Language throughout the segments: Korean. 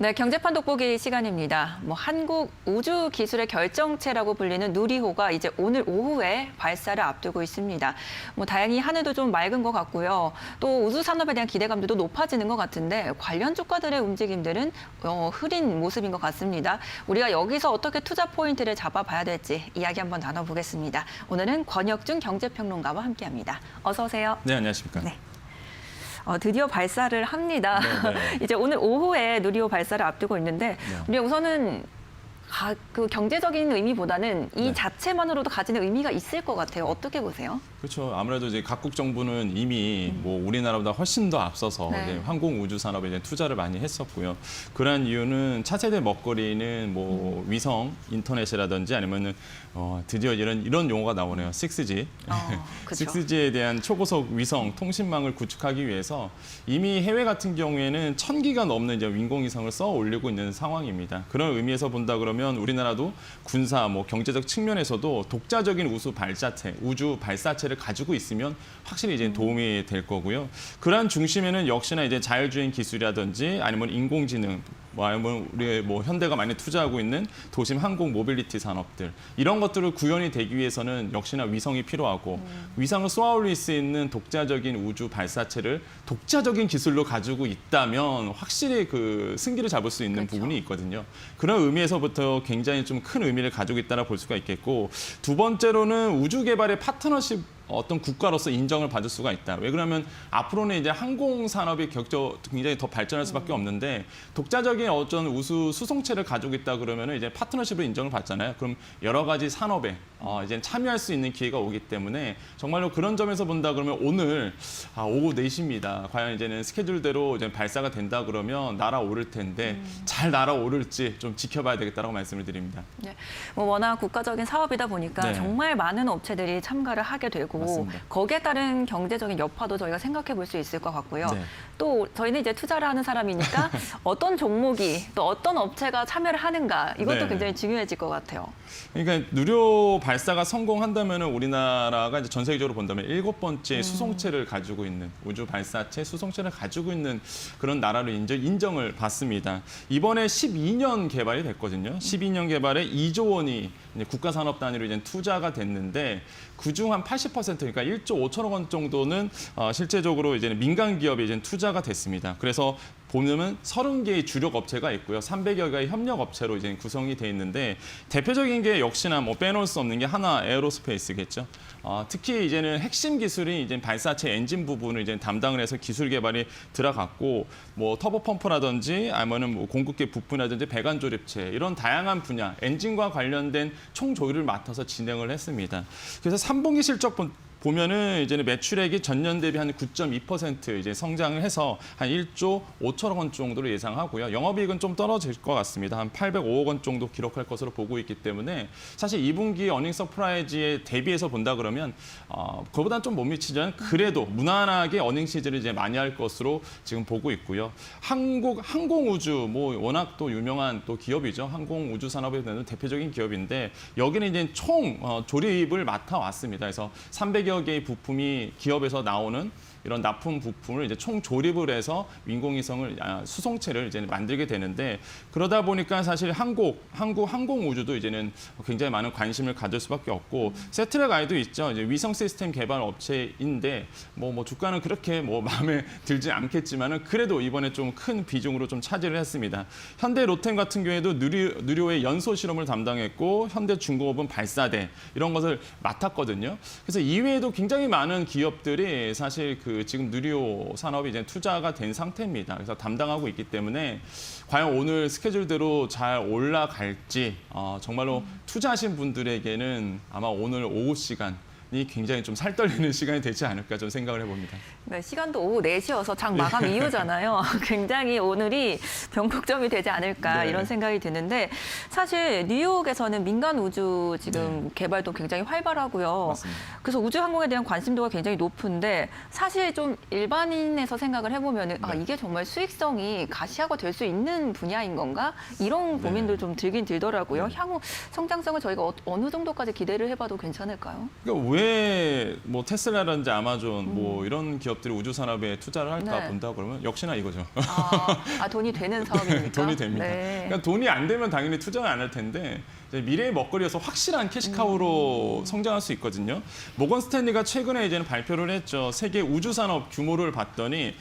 네, 경제판 돋보기 시간입니다. 한국 우주 기술의 결정체라고 불리는 누리호가 이제 오늘 오후에 발사를 앞두고 있습니다. 다행히 하늘도 좀 맑은 것 같고요. 또 우주 산업에 대한 기대감도 높아지는 것 같은데 관련 주가들의 움직임들은 흐린 모습인 것 같습니다. 우리가 여기서 어떻게 투자 포인트를 잡아봐야 될지 이야기 한번 나눠보겠습니다. 오늘은 권혁준 경제평론가와 함께합니다. 어서 오세요. 네, 안녕하십니까. 네. 드디어 발사를 합니다. 네네. 이제 오늘 오후에 누리호 발사를 앞두고 있는데 우리가 우선은 그 경제적인 의미보다는 이 네. 자체만으로도 가지는 의미가 있을 것 같아요. 어떻게 보세요? 그렇죠. 아무래도 이제 각국 정부는 이미 우리나라보다 훨씬 더 앞서서 네. 이제 항공 우주 산업에 이제 투자를 많이 했었고요. 그러한 이유는 차세대 먹거리는 위성 인터넷이라든지 아니면은 드디어 이런 용어가 나오네요. 6G. 그렇죠. 6G에 대한 초고속 위성 통신망을 구축하기 위해서 이미 해외 같은 경우에는 1000기가 넘는 이제 인공위성을 써 올리고 있는 상황입니다. 그런 의미에서 본다 그러면 우리나라도 군사, 경제적 측면에서도 독자적인 우주 발사체를 가지고 있으면 확실히 이제 도움이 될 거고요. 그러한 중심에는 역시나 이제 자율주행 기술이라든지 아니면 인공지능, 아니면 우리 현대가 많이 투자하고 있는 도심 항공 모빌리티 산업들 이런 것들을 구현이 되기 위해서는 역시나 위성이 필요하고 위성을 쏘아 올릴 수 있는 독자적인 우주 발사체를 독자적인 기술로 가지고 있다면 확실히 그 승기를 잡을 수 있는 그렇죠. 부분이 있거든요. 그런 의미에서부터 굉장히 좀 큰 의미를 가지고 있다라 볼 수가 있겠고, 두 번째로는 우주 개발의 파트너십 어떤 국가로서 인정을 받을 수가 있다. 왜 그러면 앞으로는 이제 항공 산업이 굉장히 더 발전할 수밖에 없는데 독자적인 어떤 우수 수송체를 가지고 있다 그러면은 이제 파트너십으로 인정을 받잖아요. 그럼 여러 가지 산업에 이제 참여할 수 있는 기회가 오기 때문에 정말로 그런 점에서 본다 그러면 오늘 오후 4시입니다. 과연 이제는 스케줄대로 이제 발사가 된다 그러면 날아오를 텐데 잘 날아오를지 좀 지켜봐야 되겠다라고 말씀을 드립니다. 네. 워낙 국가적인 사업이다 보니까 네. 정말 많은 업체들이 참가를 하게 되고 맞습니다. 거기에 따른 경제적인 여파도 저희가 생각해 볼 수 있을 것 같고요. 네. 또 저희는 이제 투자를 하는 사람이니까 어떤 종목이 또 어떤 업체가 참여를 하는가 이것도 네. 굉장히 중요해질 것 같아요. 그러니까 누리호 발사가 성공한다면은 우리나라가 이제 전 세계적으로 본다면 7번째 수송체를 가지고 있는 우주 발사체 수송체를 가지고 있는 그런 나라로 인정을 받습니다. 이번에 12년 개발이 됐거든요. 12년 개발에 2조 원이 이제 국가 산업 단위로 이제 투자가 됐는데 그중 한 80% 그러니까 1조 5천억 원 정도는 실제적으로 이제 민간 기업에 이제 투자가 됐습니다. 그래서 보면은 30개의 주력 업체가 있고요. 300여 개의 협력 업체로 이제 구성이 돼 있는데 대표적인 게 역시나 빼놓을 수 없는 게 하나 에어로스페이스겠죠. 특히 이제는 핵심 기술이 이제 발사체 엔진 부분을 이제 담당을 해서 기술 개발이 들어갔고 터보 펌프라든지 아니면은 공급기 부품이라든지 배관 조립체 이런 다양한 분야 엔진과 관련된 총 조율을 맡아서 진행을 했습니다. 그래서 3분기 실적 보면은 이제는 매출액이 전년 대비 한 9.2% 이제 성장을 해서 한 1조 5천억 원 정도로 예상하고요. 영업이익은 좀 떨어질 것 같습니다. 한 805억 원 정도 기록할 것으로 보고 있기 때문에 사실 2분기 어닝 서프라이즈에 대비해서 본다 그러면 그거보다는 좀 못 미치지만 그래도 무난하게 어닝 시즌을 이제 많이 할 것으로 지금 보고 있고요. 항공우주 워낙 또 유명한 또 기업이죠. 항공우주 산업에 대한 대표적인 기업인데 여기는 이제 총 조립을 맡아왔습니다. 그래서 300여 개의 부품이 기업에서 나오는 이런 납품 부품을 이제 총 조립을 해서 인공위성을 수송체를 이제 만들게 되는데 그러다 보니까 사실 항공 우주도 이제는 굉장히 많은 관심을 가질 수밖에 없고 세트랙 아이도 있죠. 이제 위성 시스템 개발 업체인데 주가는 그렇게 마음에 들지 않겠지만은 그래도 이번에 좀 큰 비중으로 좀 차지를 했습니다. 현대 로템 같은 경우에도 누리호의 연소 실험을 담당했고 현대중공업은 발사대 이런 것을 맡았거든요. 그래서 이외에도 굉장히 많은 기업들이 사실 지금 누리호 산업이 이제 투자가 된 상태입니다. 그래서 담당하고 있기 때문에 과연 오늘 스케줄대로 잘 올라갈지 정말로 투자하신 분들에게는 아마 오늘 오후 시간이 굉장히 좀 살떨리는 시간이 되지 않을까 좀 생각을 해봅니다. 네, 시간도 오후 4시여서 장 마감 이후잖아요. 굉장히 오늘이 변곡점이 되지 않을까 네. 이런 생각이 드는데 사실 뉴욕에서는 민간 우주 지금 개발도 굉장히 활발하고요. 맞습니다. 그래서 우주항공에 대한 관심도가 굉장히 높은데 사실 좀 일반인에서 생각을 해보면 이게 정말 수익성이 가시화가 될 수 있는 분야인 건가? 이런 고민도 좀 들긴 들더라고요. 향후 성장성을 저희가 어느 정도까지 기대를 해봐도 괜찮을까요? 그러니까 왜 테슬라라든지 아마존 이런 기업 기업들이 우주 산업에 투자를 할까 네. 본다 그러면 역시나 이거죠. 돈이 되는 사업입니까? 돈이 됩니다. 네. 그러니까 돈이 안 되면 당연히 투자를 안 할 텐데 이제 미래의 먹거리여서 확실한 캐시카우로 성장할 수 있거든요. 모건 스탠리가 최근에 이제는 발표를 했죠. 세계 우주 산업 규모를 봤더니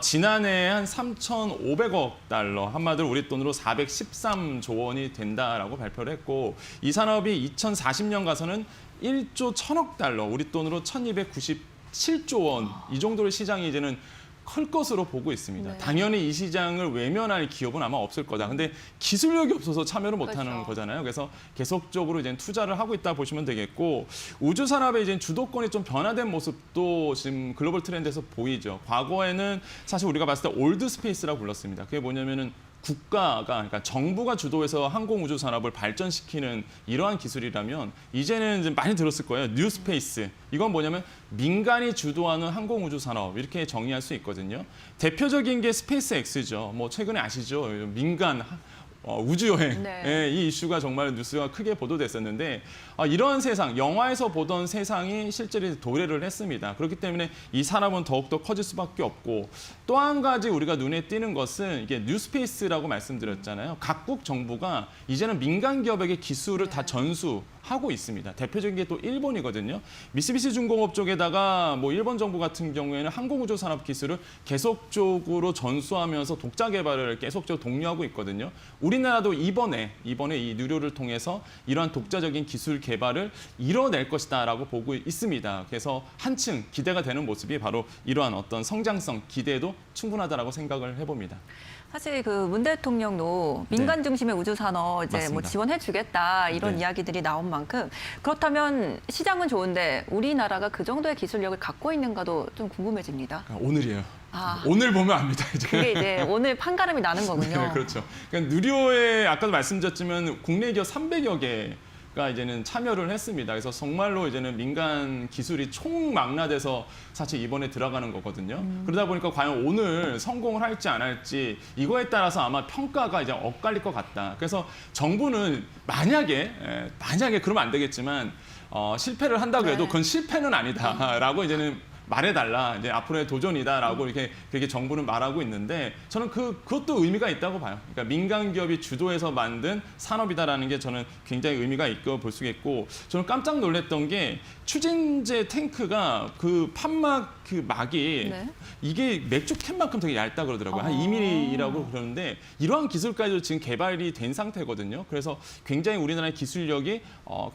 지난해 한 3,500억 달러, 한마디로 우리 돈으로 413조 원이 된다라고 발표를 했고 이 산업이 2040년 가서는 1조 1,000억 달러, 우리 돈으로 1,297조 원 이 정도의 시장이 이제는 클 것으로 보고 있습니다. 네. 당연히 이 시장을 외면할 기업은 아마 없을 거다. 근데 기술력이 없어서 참여를 못하는 그렇죠. 거잖아요. 그래서 계속적으로 이제 투자를 하고 있다 보시면 되겠고 우주 산업의 이제 주도권이 좀 변화된 모습도 지금 글로벌 트렌드에서 보이죠. 과거에는 사실 우리가 봤을 때 올드 스페이스라고 불렀습니다. 그게 뭐냐면은 국가가, 그러니까 정부가 주도해서 항공우주 산업을 발전시키는 이러한 기술이라면 이제는 이제 많이 들었을 거예요. 뉴 스페이스. 이건 뭐냐면 민간이 주도하는 항공우주 산업 이렇게 정의할 수 있거든요. 대표적인 게 스페이스 X죠. 뭐 최근에 아시죠? 민간 우주여행. 네. 예, 이 이슈가 정말 뉴스가 크게 보도됐었는데 이런 세상, 영화에서 보던 세상이 실제로 도래를 했습니다. 그렇기 때문에 이 산업은 더욱더 커질 수밖에 없고 또 한 가지 우리가 눈에 띄는 것은 이게 뉴스페이스라고 말씀드렸잖아요. 각국 정부가 이제는 민간 기업에게 기술을 다 전수하고 있습니다. 대표적인 게 또 일본이거든요. 미쓰비시 중공업 쪽에다가 뭐 일본 정부 같은 경우에는 항공우주 산업 기술을 계속적으로 전수하면서 독자 개발을 계속적으로 독려하고 있거든요. 우리나라도 이번에 이 누료를 통해서 이러한 독자적인 기술 개발을 이뤄낼 것이다라고 보고 있습니다. 그래서 한층 기대가 되는 모습이 바로 이러한 어떤 성장성, 기대도 충분하다라고 생각을 해봅니다. 사실 그 문 대통령도 민간 중심의 우주 산업 이제 뭐 맞습니다. 지원해주겠다 이런 네. 이야기들이 나온 만큼 그렇다면 시장은 좋은데 우리나라가 그 정도의 기술력을 갖고 있는가도 좀 궁금해집니다. 오늘이에요. 아. 오늘 보면 압니다. 이제. 그게 이제 오늘 판가름이 나는 거군요. 네, 그렇죠. 그러니까 누리호에 아까도 말씀드렸지만 국내 기업 300여 개가 이제는 참여를 했습니다. 그래서 정말로 이제는 민간 기술이 총망라돼서 사실 이번에 들어가는 거거든요. 그러다 보니까 과연 오늘 성공을 할지 안 할지 이거에 따라서 아마 평가가 이제 엇갈릴 것 같다. 그래서 정부는 만약에 그러면 안 되겠지만 실패를 한다고 해도 네. 그건 실패는 아니다라고 이제는 말해달라. 이제 앞으로의 도전이다라고 이렇게 그렇게 정부는 말하고 있는데 저는 그것도 의미가 있다고 봐요. 그러니까 민간 기업이 주도해서 만든 산업이다라는 게 저는 굉장히 의미가 있고 볼 수 있고 저는 깜짝 놀랐던 게 추진제 탱크가 그 판막 그 막이 네. 이게 맥주 캔만큼 되게 얇다 그러더라고요. 한 2mm라고 그러는데 이러한 기술까지도 지금 개발이 된 상태거든요. 그래서 굉장히 우리나라의 기술력이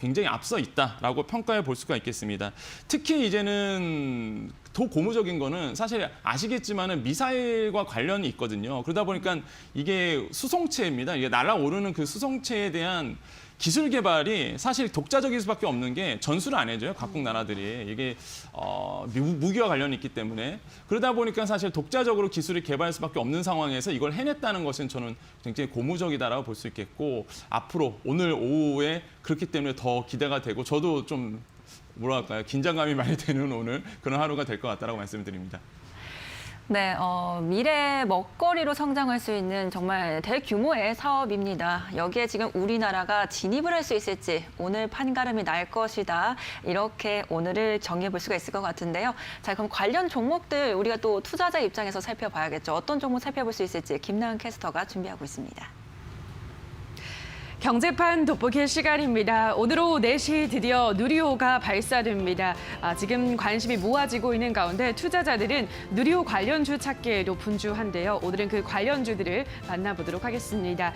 굉장히 앞서 있다라고 평가해 볼 수가 있겠습니다. 특히 이제는 더 고무적인 거는 사실 아시겠지만은 미사일과 관련이 있거든요. 그러다 보니까 이게 수송체입니다. 이게 날아오르는 그 수송체에 대한 기술 개발이 사실 독자적일 수밖에 없는 게 전수를 안 해줘요. 각국 나라들이. 이게 무기와 관련이 있기 때문에. 그러다 보니까 사실 독자적으로 기술을 개발할 수밖에 없는 상황에서 이걸 해냈다는 것은 저는 굉장히 고무적이다라고 볼 수 있겠고 앞으로 오늘 오후에 그렇기 때문에 더 기대가 되고 저도 좀 뭐랄까요. 긴장감이 많이 되는 오늘 그런 하루가 될 것 같다라고 말씀드립니다. 네, 미래 먹거리로 성장할 수 있는 정말 대규모의 사업입니다. 여기에 지금 우리나라가 진입을 할 수 있을지 오늘 판가름이 날 것이다. 이렇게 오늘을 정리해 볼 수가 있을 것 같은데요. 자, 그럼 관련 종목들 우리가 또 투자자 입장에서 살펴봐야겠죠. 어떤 종목 살펴볼 수 있을지 김나은 캐스터가 준비하고 있습니다. 경제판 돋보길 시간입니다. 오늘 오후 4시 드디어 누리호가 발사됩니다. 지금 관심이 모아지고 있는 가운데 투자자들은 누리호 관련주 찾기에도 분주한데요. 오늘은 그 관련주들을 만나보도록 하겠습니다.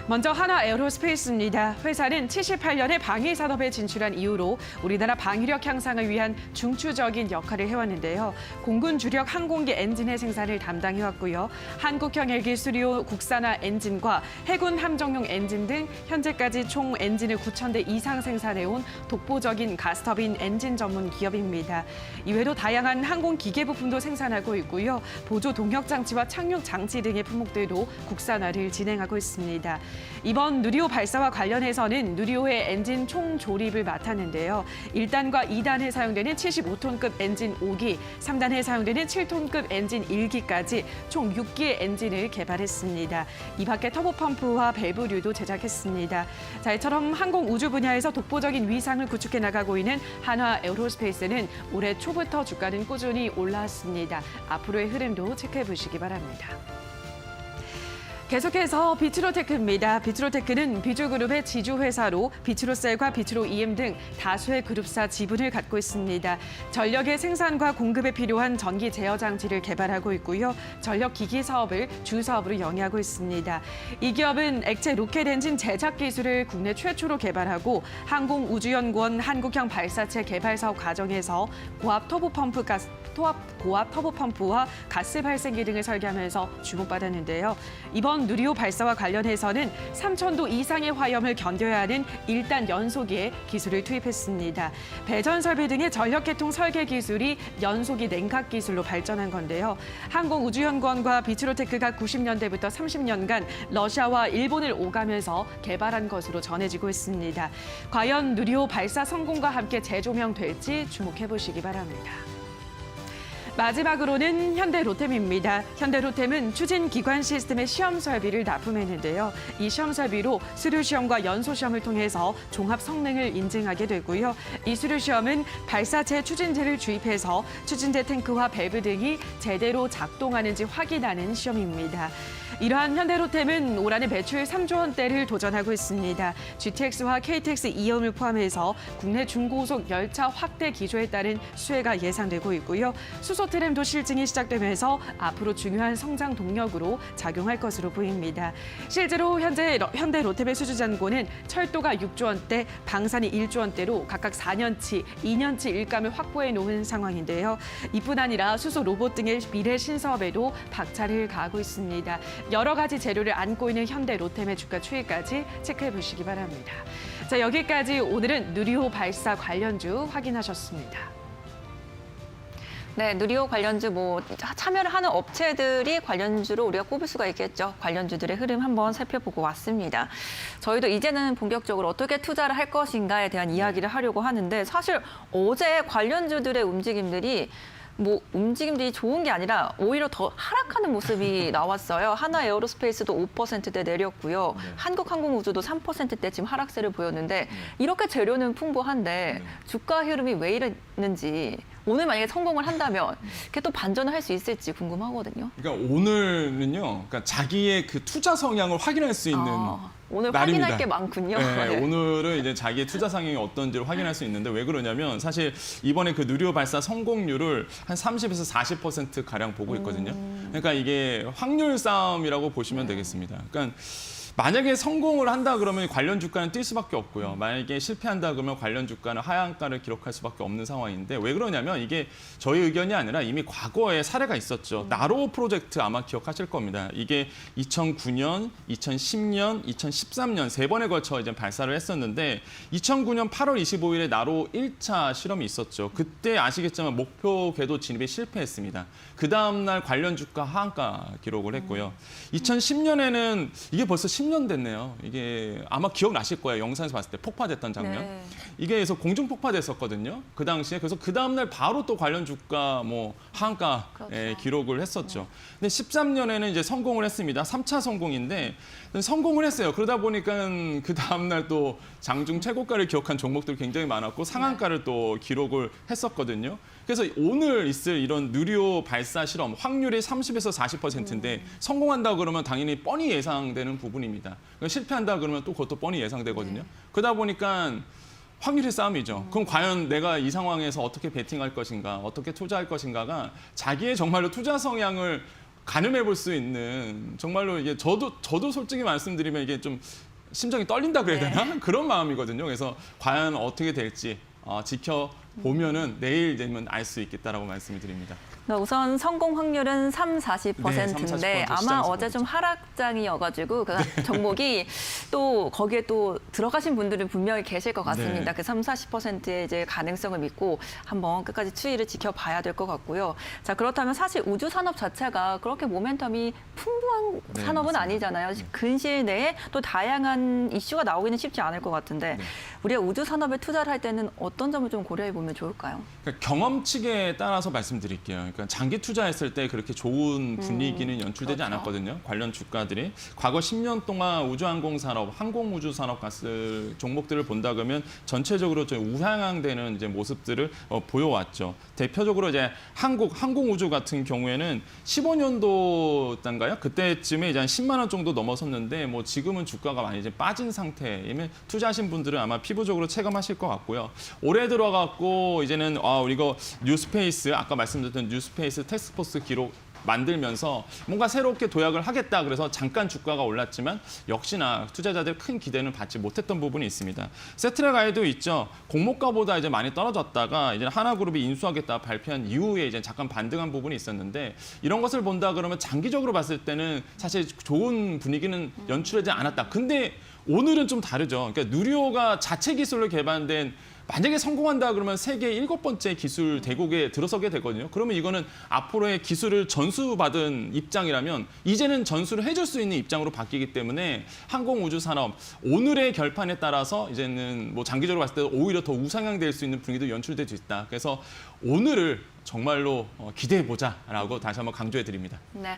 먼저 하나 에어로스페이스입니다. 회사는 78년에 방위 산업에 진출한 이후로 우리나라 방위력 향상을 위한 중추적인 역할을 해왔는데요. 공군 주력 항공기 엔진의 생산을 담당해왔고요. 한국형 헬기 수리호 국산화 엔진과 해군 함정용 엔진 등 현재까지 총 엔진을 9,000대 이상 생산해온 독보적인 가스터빈 엔진 전문 기업입니다. 이외에도 다양한 항공 기계 부품도 생산하고 있고요. 보조 동력 장치와 착륙 장치 등의 품목들도 국산화를 진행하고 있습니다. 이번 누리호 발사와 관련해서는 누리호의 엔진 총조립을 맡았는데요. 1단과 2단에 사용되는 75톤급 엔진 5기, 3단에 사용되는 7톤급 엔진 1기까지 총 6기의 엔진을 개발했습니다. 이 밖에 터보펌프와 밸브류도 제작했습니다. 자, 이처럼 항공 우주 분야에서 독보적인 위상을 구축해 나가고 있는 한화 에어로스페이스는 올해 초부터 주가는 꾸준히 올라왔습니다. 앞으로의 흐름도 체크해 보시기 바랍니다. 계속해서 비트로테크입니다. 비트로테크는 비주그룹의 지주회사로 비트로셀과 비트로EM 등 다수의 그룹사 지분을 갖고 있습니다. 전력의 생산과 공급에 필요한 전기 제어 장치를 개발하고 있고요. 전력 기기 사업을 주 사업으로 영위하고 있습니다. 이 기업은 액체 로켓 엔진 제작 기술을 국내 최초로 개발하고 항공우주연구원 한국형 발사체 개발 사업 과정에서 고압 터보펌프와 가스 발생기 등을 설계하면서 주목받았는데요. 이번 누리호 발사와 관련해서는 3,000도 이상의 화염을 견뎌야 하는 1단 연소기에 기술을 투입했습니다. 배전 설비 등의 전력계통 설계 기술이 연소기 냉각 기술로 발전한 건데요. 항공우주연구원과 비트로테크가 90년대부터 30년간 러시아와 일본을 오가면서 개발한 것으로 전해지고 있습니다. 과연 누리호 발사 성공과 함께 재조명될지 주목해 보시기 바랍니다. 마지막으로는 현대로템입니다. 현대로템은 추진기관 시스템의 시험 설비를 납품했는데요. 이 시험 설비로 수료 시험과 연소 시험을 통해서 종합 성능을 인증하게 되고요. 이 수료 시험은 발사체 추진제를 주입해서 추진제 탱크와 밸브 등이 제대로 작동하는지 확인하는 시험입니다. 이러한 현대로템은 올 한해 매출 3조 원대를 도전하고 있습니다. GTX와 KTX 이음을 포함해서 국내 중고속 열차 확대 기조에 따른 수혜가 예상되고 있고요. 수소 트램도 실증이 시작되면서 앞으로 중요한 성장 동력으로 작용할 것으로 보입니다. 실제로 현재 현대로템의 수주잔고는 철도가 6조 원대, 방산이 1조 원대로 각각 4년치, 2년치 일감을 확보해 놓은 상황인데요. 이뿐 아니라 수소 로봇 등의 미래 신사업에도 박차를 가하고 있습니다. 여러 가지 재료를 안고 있는 현대로템의 주가 추이까지 체크해 보시기 바랍니다. 자, 여기까지 오늘은 누리호 발사 관련주 확인하셨습니다. 네, 누리호 관련주 참여를 하는 업체들이 관련주로 우리가 꼽을 수가 있겠죠. 관련주들의 흐름 한번 살펴보고 왔습니다. 저희도 이제는 본격적으로 어떻게 투자를 할 것인가에 대한 이야기를 하려고 하는데 사실 어제 관련주들의 움직임들이 좋은 게 아니라 오히려 더 하락하는 모습이 나왔어요. 하나 에어로스페이스도 5%대 내렸고요. 한국항공우주도 3%대 지금 하락세를 보였는데 이렇게 재료는 풍부한데 주가 흐름이 왜 이랬는지 오늘 만약에 성공을 한다면 그게 또 반전을 할 수 있을지 궁금하거든요. 그러니까 오늘은요, 그러니까 자기의 그 투자 성향을 확인할 수 있는 오늘 날입니다. 확인할 게 많군요. 네, 네. 오늘은 이제 자기의 투자 상황이 어떤지를 확인할 수 있는데 왜 그러냐면 사실 이번에 그 누리호 발사 성공률을 한 30에서 40% 가량 보고 있거든요. 그러니까 이게 확률 싸움이라고 보시면 되겠습니다. 그러니까 만약에 성공을 한다 그러면 관련 주가는 뛸 수밖에 없고요. 만약에 실패한다 그러면 관련 주가는 하향가를 기록할 수밖에 없는 상황인데 왜 그러냐면 이게 저희 의견이 아니라 이미 과거에 사례가 있었죠. 나로우 프로젝트 아마 기억하실 겁니다. 이게 2009년, 2010년, 2013년 세 번에 걸쳐 이제 발사를 했었는데 2009년 8월 25일에 나로우 1차 실험이 있었죠. 그때 아시겠지만 목표 궤도 진입에 실패했습니다. 그 다음 날 관련 주가 하한가 기록을 했고요. 2010년에는 이게 벌써 10년 됐네요. 이게 아마 기억나실 거예요. 영상에서 봤을 때 폭파됐던 장면. 네. 이게 그래서 공중 폭파됐었거든요. 그 당시에. 그래서 그 다음 날 바로 또 관련 주가 하한가 그렇죠. 기록을 했었죠. 근데 13년에는 이제 성공을 했습니다. 3차 성공인데 성공을 했어요. 그러다 보니까 그 다음 날 또 장중 최고가를 기록한 종목들이 굉장히 많았고 상한가를 또 기록을 했었거든요. 그래서 오늘 있을 이런 누리호 발사 실험 확률이 30에서 40%인데 성공한다 그러면 당연히 뻔히 예상되는 부분입니다. 실패한다 그러면 또 그것도 뻔히 예상되거든요. 그러다 보니까 확률의 싸움이죠. 그럼 과연 내가 이 상황에서 어떻게 베팅할 것인가, 어떻게 투자할 것인가가 자기의 정말로 투자 성향을 가늠해 볼 수 있는 정말로 이게 저도 솔직히 말씀드리면 이게 좀 심장이 떨린다 그래야 되나? 그런 마음이거든요. 그래서 과연 어떻게 될지 지켜봐야 보면은 내일 되면 알 수 있겠다라고 말씀을 드립니다. 우선 성공 확률은 40%인데 40% 아마 시장에서 어제 좀 하락장이어가지고 그 종목이 또 거기에 또 들어가신 분들은 분명히 계실 것 같습니다. 네. 그 40~40%의 이제 가능성을 믿고 한번 끝까지 추이를 지켜봐야 될 것 같고요. 자, 그렇다면 사실 우주 산업 자체가 그렇게 모멘텀이 풍부한 네, 산업은 맞습니다. 아니잖아요. 근시일 내에 또 다양한 이슈가 나오기는 쉽지 않을 것 같은데 네. 우리가 우주 산업에 투자를 할 때는 어떤 점을 좀 고려해 보면 좋을까요? 그러니까 경험칙에 따라서 말씀드릴게요. 그러니까 장기 투자했을 때 그렇게 좋은 분위기는 연출되지 그렇죠. 않았거든요. 관련 주가들이. 과거 10년 동안 우주항공산업, 항공우주산업 종목들을 본다 그러면 전체적으로 좀 우상향되는 이제 모습들을 보여왔죠. 대표적으로 이제 항공우주 같은 경우에는 15년도인가요? 그때쯤에 이제 한 10만 원 정도 넘어섰는데 뭐 지금은 주가가 많이 이제 빠진 상태이면 투자하신 분들은 아마 피부적으로 체감하실 것 같고요. 올해 들어갔고 이제는 우리가 뉴스페이스 아까 말씀드렸던 뉴스페이스 태스크포스 기록 만들면서 뭔가 새롭게 도약을 하겠다 그래서 잠깐 주가가 올랐지만 역시나 투자자들 큰 기대는 받지 못했던 부분이 있습니다. 세트라가에도 있죠. 공모가보다 이제 많이 떨어졌다가 이제 하나그룹이 인수하겠다 발표한 이후에 이제 잠깐 반등한 부분이 있었는데 이런 것을 본다 그러면 장기적으로 봤을 때는 사실 좋은 분위기는 연출하지 않았다. 근데 오늘은 좀 다르죠. 그러니까 누리호가 자체 기술로 개발된 만약에 성공한다 그러면 세계 7번째 기술 대국에 들어서게 되거든요. 그러면 이거는 앞으로의 기술을 전수받은 입장이라면 이제는 전수를 해줄 수 있는 입장으로 바뀌기 때문에 항공우주산업 오늘의 결판에 따라서 이제는 뭐 장기적으로 봤을 때 오히려 더 우상향될 수 있는 분위기도 연출될 수 있다. 그래서 오늘을 정말로 기대해보자라고 다시 한번 강조해 드립니다. 네,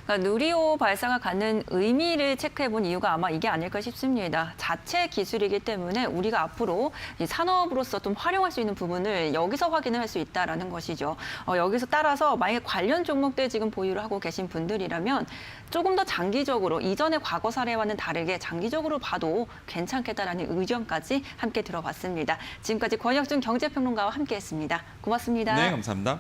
그러니까 누리호 발사가 갖는 의미를 체크해본 이유가 아마 이게 아닐까 싶습니다. 자체 기술이기 때문에 우리가 앞으로 이 산업으로서 좀 활용할 수 있는 부분을 여기서 확인을 할 수 있다라는 것이죠. 여기서 따라서 만약에 관련 종목들 지금 보유를 하고 계신 분들이라면 조금 더 장기적으로 이전의 과거 사례와는 다르게 장기적으로 봐도 괜찮겠다라는 의견까지 함께 들어봤습니다. 지금까지 권혁준 경제평론가와 함께했습니다. 고맙습니다. 네, 감사합니다.